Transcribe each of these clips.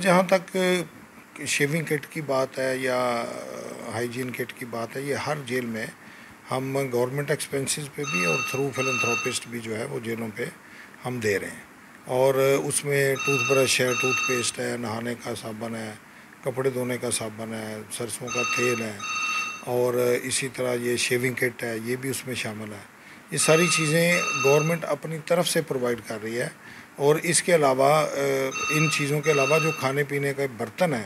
جہاں تک شیونگ کٹ کی بات ہے یا ہائیجین کٹ کی بات ہے، یہ ہر جیل میں ہم گورنمنٹ ایکسپینسز پہ بھی اور تھرو فلنتھراپسٹ بھی جو ہے وہ جیلوں پہ ہم دے رہے ہیں. اور اس میں ٹوتھ برش ہے، ٹوتھ پیسٹ ہے، نہانے کا صابن ہے، کپڑے دھونے کا صابن ہے، سرسوں کا تیل ہے، اور اسی طرح یہ شیونگ کٹ ہے، یہ بھی اس میں شامل ہے. یہ ساری چیزیں گورنمنٹ اپنی طرف سے پرووائڈ کر رہی ہے. اور اس کے علاوہ ان چیزوں کے علاوہ جو کھانے پینے کا برتن ہے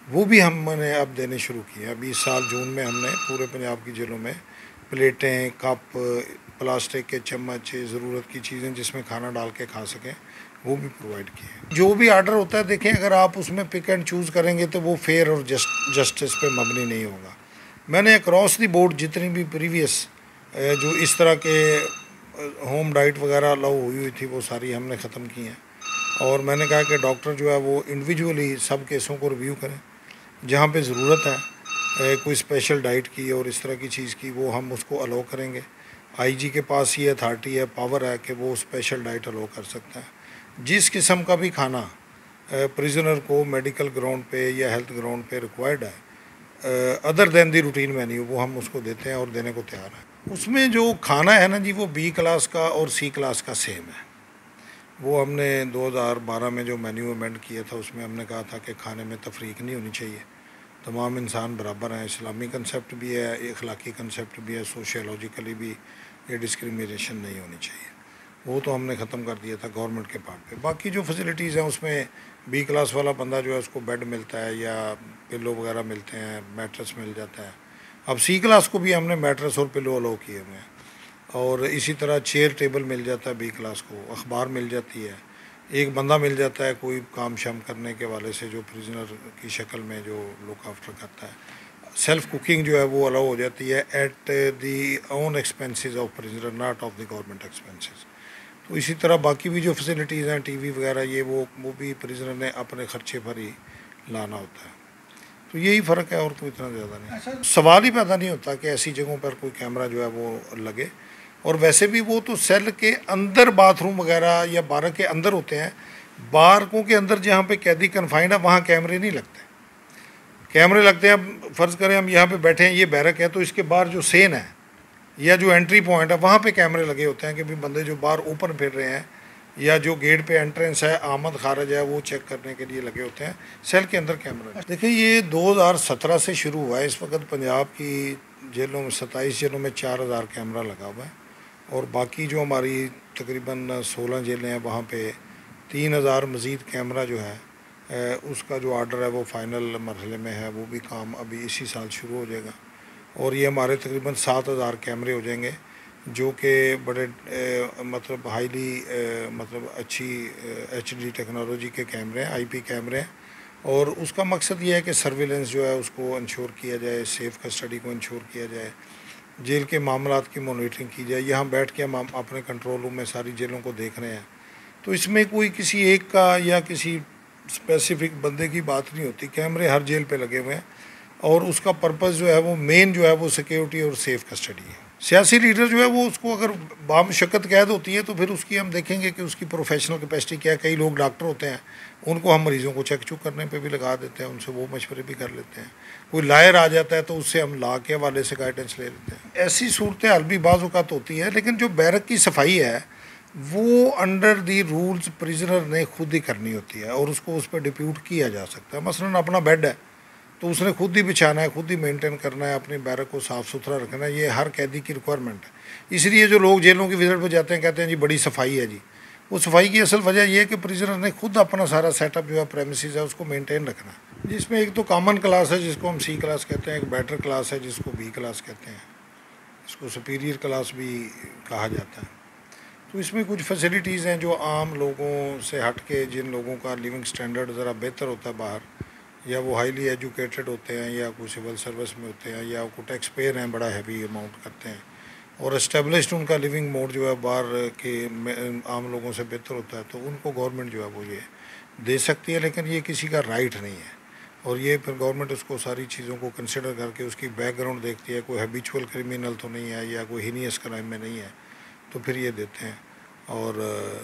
وہ بھی ہم نے اب دینے شروع کیے ہیں. ابھی اس سال جون میں ہم نے پورے پنجاب کی جیلوں میں پلیٹیں، کپ، پلاسٹک کے چمچ، ضرورت کی چیزیں جس میں کھانا ڈال کے کھا سکیں وہ بھی پرووائڈ کیے ہیں. جو بھی آرڈر ہوتا ہے دیکھیں، اگر آپ اس میں پک اینڈ چوز کریں گے تو وہ فیئر اور جسٹس پہ مبنی نہیں ہوگا. میں نے اکراس دی بورڈ جتنی بھی پریویس جو اس طرح کے ہوم ڈائٹ وغیرہ الاؤ ہوئی تھی وہ ساری ہم نے ختم کی ہیں. اور میں نے کہا کہ ڈاکٹر جو ہے وہ انڈیویجولی سب کیسوں کو ریویو کریں. جہاں پہ ضرورت ہے کوئی اسپیشل ڈائٹ کی اور اس طرح کی چیز کی، وہ ہم اس کو الاؤ کریں گے. آئی جی کے پاس یہ اتھارٹی ہے، پاور ہے کہ وہ اسپیشل ڈائٹ الاؤ کر سکتا ہے. جس قسم کا بھی کھانا پریزنر کو میڈیکل گراؤنڈ پہ یا ہیلتھ گراؤنڈ پہ ریکوائرڈ ہے other than the routine menu, وہ ہم اس کو دیتے ہیں اور دینے کو تیار ہیں. اس میں جو کھانا ہے نا جی، وہ بی کلاس کا اور سی کلاس کا سیم ہے. وہ ہم نے 2012 میں جو مینیو امینڈ کیا تھا اس میں ہم نے کہا تھا کہ کھانے میں تفریق نہیں ہونی چاہیے، تمام انسان برابر ہیں. اسلامی کنسیپٹ بھی ہے، اخلاقی کنسیپٹ بھی ہے، سوشیولوجیکلی بھی یہ ڈسکریمنیشن نہیں ہونی چاہیے. وہ تو ہم نے ختم کر دیا تھا گورنمنٹ کے پارٹ پہ. باقی جو فیسلٹیز ہیں اس میں بی کلاس والا بندہ جو ہے اس کو بیڈ ملتا ہے یا پلو وغیرہ ملتے ہیں، میٹرس مل جاتا ہے. اب سی کلاس کو بھی ہم نے میٹرس اور پلو الاؤ کیے ہوئے ہیں. اور اسی طرح چیئر ٹیبل مل جاتا ہے بی کلاس کو، اخبار مل جاتی ہے، ایک بندہ مل جاتا ہے کوئی کام شام کرنے کے والے سے جو پریزنر کی شکل میں جو لک آفٹر کرتا ہے. سیلف کوکنگ جو ہے وہ الاؤ ہو جاتی ہے at the own expenses of prisoner, not of the government expenses. تو اسی طرح باقی بھی جو فیسلٹیز ہیں، ٹی وی وغیرہ، یہ وہ بھی پریزنر نے اپنے خرچے پر ہی لانا ہوتا ہے. تو یہی فرق ہے اور کوئی اتنا زیادہ نہیں. سوال ہی پیدا نہیں ہوتا کہ ایسی جگہوں پر کوئی کیمرہ جو ہے وہ لگے. اور ویسے بھی وہ تو سیل کے اندر باتھ روم وغیرہ یا بارک کے اندر ہوتے ہیں. بارکوں کے اندر جہاں پہ قیدی کنفائنڈ ہے وہاں کیمرے نہیں لگتے. کیمرے لگتے ہیں، فرض کریں ہم یہاں پہ بیٹھے ہیں، یہ بیرک ہے، تو اس کے باہر جو سین ہے یا جو انٹری پوائنٹ ہے وہاں پہ کیمرے لگے ہوتے ہیں کہ بھی بندے جو باہر اوپن پھر رہے ہیں یا جو گیٹ پہ انٹرنس ہے، آمد خارج ہے، وہ چیک کرنے کے لیے لگے ہوتے ہیں. سیل کے اندر کیمرے. دیکھیں یہ 2017 سے شروع ہوا ہے. اس وقت پنجاب کی جیلوں میں 27 جیلوں میں 4000 کیمرہ لگا ہوا ہے. اور باقی جو ہماری تقریباً 16 جیلیں ہیں وہاں پہ 3000 مزید کیمرہ جو ہے اس کا جو آرڈر ہے وہ فائنل مرحلے میں ہے. وہ بھی کام ابھی اسی سال شروع ہو جائے گا. اور یہ ہمارے تقریباً 7000 کیمرے ہو جائیں گے جو کہ بڑے مطلب ہائیلی مطلب اچھی ایچ ڈی ٹیکنالوجی کے کیمرے ہیں، آئی پی کیمرے ہیں. اور اس کا مقصد یہ ہے کہ سرویلنس جو ہے اس کو انشور کیا جائے، سیف کسٹڈی کو انشور کیا جائے، جیل کے معاملات کی مانیٹرنگ کی جائے. یہاں بیٹھ کے ہم اپنے کنٹرول روم میں ساری جیلوں کو دیکھ رہے ہیں. تو اس میں کوئی کسی ایک کا یا کسی اسپیسیفک بندے کی بات نہیں ہوتی. کیمرے ہر جیل پہ لگے ہوئے ہیں اور اس کا پرپز جو ہے وہ مین جو ہے وہ سیکیورٹی اور سیف کسٹڈی ہے. سیاسی لیڈر جو ہے وہ اس کو اگر بامشقت قید ہوتی ہے تو پھر اس کی ہم دیکھیں گے کہ اس کی پروفیشنل کیپیسٹی کیا ہے. کئی لوگ ڈاکٹر ہوتے ہیں، ان کو ہم مریضوں کو چیک چک کرنے پہ بھی لگا دیتے ہیں، ان سے وہ مشورے بھی کر لیتے ہیں. کوئی لائر آ جاتا ہے تو اس سے ہم لا کے حوالے سے گائیڈنس لے لیتے ہیں. ایسی صورتحال بھی بعض اوقات ہوتی ہے، لیکن جو بیرک کی صفائی ہے وہ انڈر دی رولز پریزنر نے خود ہی کرنی ہوتی ہے اور اس کو اس پہ ڈپیوٹ کیا جا سکتا ہے. مثلاً اپنا بیڈ ہے تو اس نے خود ہی بچھانا ہے، خود ہی مینٹین کرنا ہے، اپنی بیرک کو صاف ستھرا رکھنا ہے. یہ ہر قیدی کی ریکوائرمنٹ ہے. اس لیے جو لوگ جیلوں کی وزٹ پہ جاتے ہیں کہتے ہیں جی بڑی صفائی ہے. جی وہ صفائی کی اصل وجہ یہ ہے کہ پریزنر نے خود اپنا سارا سیٹ اپ جو ہے پریمیسز ہے اس کو مینٹین رکھنا ہے. جس میں ایک تو کامن کلاس ہے جس کو ہم سی کلاس کہتے ہیں، ایک بیٹر کلاس ہے جس کو بی کلاس کہتے ہیں، اس کو سپیریئر کلاس بھی کہا جاتا ہے. تو اس میں کچھ فیسلٹیز ہیں جو عام لوگوں سے ہٹ کے، جن لوگوں کا لیونگ سٹینڈرڈ ذرا بہتر ہوتا ہے باہر، یا وہ ہائیلی ایجوکیٹڈ ہوتے ہیں یا کوئی سول سروس میں ہوتے ہیں یا کوئی ٹیکس پیئر ہیں، بڑا ہیوی اماؤنٹ کرتے ہیں، اور اسٹیبلشڈ ان کا لیونگ موڈ جو ہے باہر کے عام لوگوں سے بہتر ہوتا ہے، تو ان کو گورنمنٹ جو ہے وہ یہ دے سکتی ہے. لیکن یہ کسی کا رائٹ نہیں ہے. اور یہ پھر گورنمنٹ اس کو ساری چیزوں کو کنسیڈر کر کے اس کی بیک گراؤنڈ دیکھتی ہے، کوئی ہیبیچول کرمینل تو نہیں ہے یا کوئی ہینیس کرائم میں نہیں ہے، تو پھر یہ دیتے ہیں. اور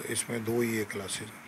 اس میں 2 ہی کلاسز ہیں.